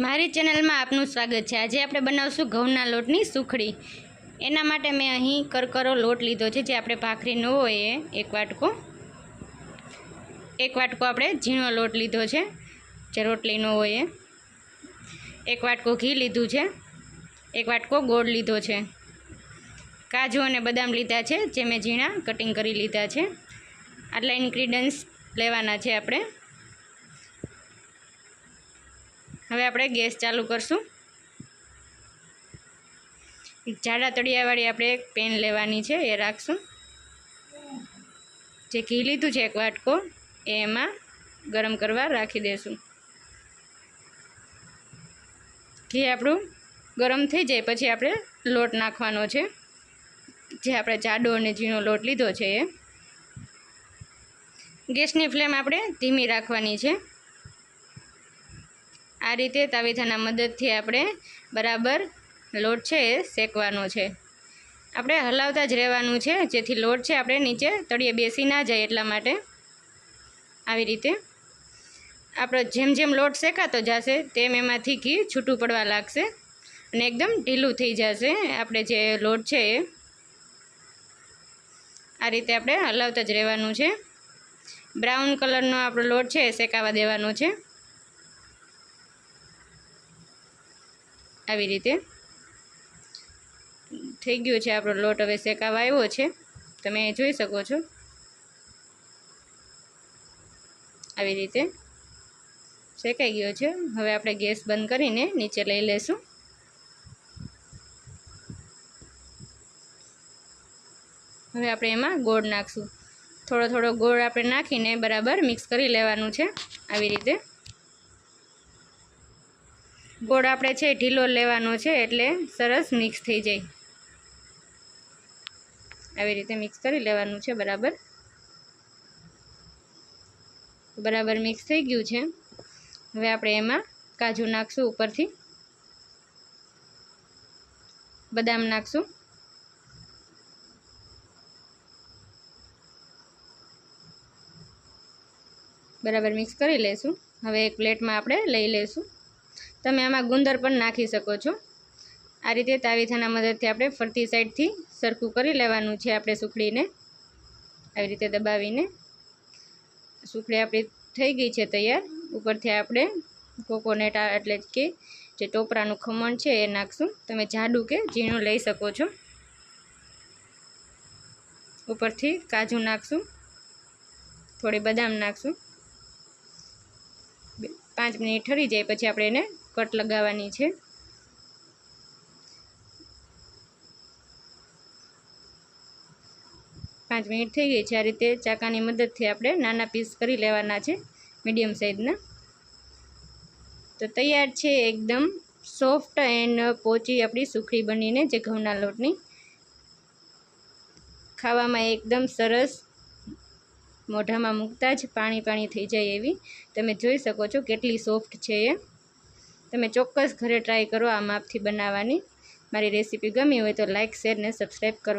મારી ચેનલમાં આપનું સ્વાગત છે। આજે આપણે બનાવશું ઘઉંના લોટની સુખડી। એના માટે મેં અહીં કરકરો લોટ લીધો છે, જે આપણે ભાખરી ન હોય એ એક વાટકો આપણે ઝીણો લોટ લીધો છે, જે રોટલી ન હોય એ। એક વાટકો ઘી લીધું છે, એક વાટકો ગોળ લીધો છે, કાજુ અને બદામ લીધા છે, જે મેં ઝીણા કટિંગ કરી લીધા છે। આટલા ઇન્ગ્રીડિયન્ટ્સ લેવાના છે આપણે। હવે આપણે ગેસ ચાલુ કરશું। જાડા તળિયાવાળી આપણે એક પેન લેવાની છે, એ રાખશું। જે ઘી લીધું છે એક વાટકો, એ એમાં ગરમ કરવા રાખી દઈશું। ઘી આપણું ગરમ થઈ જાય પછી આપણે લોટ નાખવાનો છે, જે આપણે જાડો અને ઝીણો લોટ લીધો છે એ। ગેસની ફ્લેમ આપણે ધીમી રાખવાની છે। આ રીતે તાવીથાના મદદથી આપણે બરાબર લોટ છે એ શેકવાનો છે। આપણે હલાવતા જ રહેવાનું છે, જેથી લોટ છે આપણે નીચે તળિયે બેસી ના જાય એટલા માટે। આવી રીતે આપણો જેમ જેમ લોટ શેકાતો જશે તેમ એમાંથી ઘી છૂટું પડવા લાગશે અને એકદમ ઢીલું થઈ જશે આપણે જે લોટ છે એ। આ રીતે આપણે હલાવતા જ રહેવાનું છે। બ્રાઉન કલરનો આપણો લોટ છે એ શેકાવા દેવાનો છે। આવી રીતે થઈ ગયો છે આપણો લોટ, હવે શેકાવા આવ્યો છે, તમે જોઈ શકો છો। આવી રીતે શેકાઈ ગયો છે। હવે આપણે ગેસ બંધ કરીને નીચે લઈ લઈશું। હવે આપણે એમાં ગોળ નાખશું। થોડો થોડો ગોળ આપણે નાખીને બરાબર મિક્સ કરી લેવાનું છે। આવી રીતે ગોળ આપણે છે ઢીલો લેવાનો છે, એટલે સરસ મિક્સ થઈ જાય। આવી રીતે મિક્સ કરી લેવાનું છે બરાબર। બરાબર મિક્સ થઈ ગયું છે। હવે આપણે એમાં કાજુ નાખશું, ઉપરથી બદામ નાખશું, બરાબર મિક્સ કરી લઈશું। હવે એક પ્લેટમાં આપણે લઈ લઈશું। તમે આમાં ગુંદર પણ નાખી શકો છો। આ રીતે તાવીથાના મદદથી આપણે ફરતી સાઈડથી સરખું કરી લેવાનું છે આપણે સુખડીને। આવી રીતે દબાવીને સુખડી આપણી થઈ ગઈ છે તૈયાર। ઉપરથી આપણે કોકોનટ એટલે કે જે ટોપરાનું ખમણ છે એ નાખશું। તમે જાડું કે ઝીણું લઈ શકો છો। ઉપરથી કાજુ નાખશું, થોડી બદામ નાખશું। 5 મિનિટ ઠરી જાય પછી આપણે એને કટ લગાવવાની છે। પાંચ મિનિટ થઈ ગઈ છે। આ રીતે ચાકાની મદદથી આપણે નાના પીસ કરી લેવાના છે, મીડિયમ સાઇઝના। તો તૈયાર છે એકદમ સોફ્ટ એન્ડ પોચી આપણી સુખડી બનીને, જે ઘઉંના લોટની। ખાવામાં એકદમ સરસ, મોઢામાં મૂકતા જ પાણી પાણી થઈ જાય એવી। તમે જોઈ શકો છો કેટલી સોફ્ટ છે એ। તમે ચોક્કસ ઘરે ટ્રાય કરો આ માપથી બનાવવાની। મારી રેસીપી ગમી હોય તો લાઇક, શેર ને સબસ્ક્રાઈબ કરવા